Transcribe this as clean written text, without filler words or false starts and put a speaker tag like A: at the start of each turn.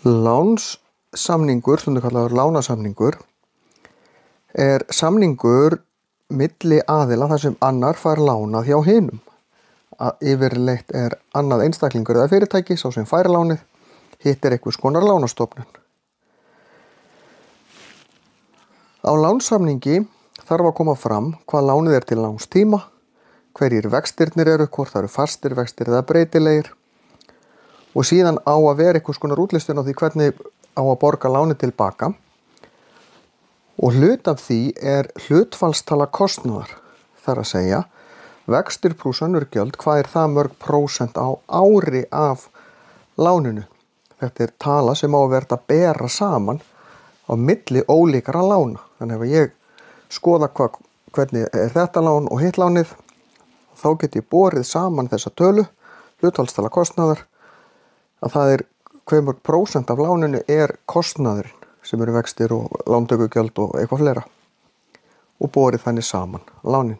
A: Lánssamningur, stundum kallaður lánasamningur, er samningur milli aðila þar sem annar fær lánað hjá hinum. Yfirleitt er annað einstaklingur eða fyrirtæki sá sem fær lánið, hitt er einhvers konar lánastofnun. Á lánssamningi þarf að koma fram hvað lánið er til langs tíma, hverjir vextirnir eru, hvort það eru fastir vextir eða breytilegir, og síðan á að vera einhvers konar útlistun á því hvernig á að borga lánið tilbaka, og hlut af því er hlutfallstala kostnaðar, þar að segja vextir plús önnur gjöld, hvað er það mörg prósent á ári af láninu. Þetta er tala sem á að verða að bera saman á milli ólíkara lána. Þannig ef ég skoða hvernig er þetta lán og hitt lánið, þá get ég borið saman þessa tölu, hlutfallstala kostnaðar, að það er hve mörg prósent af láninu er kostnaðurinn, sem eru vextir og lántökugjöld og eitthvað fleira, og borið þannig saman lánin.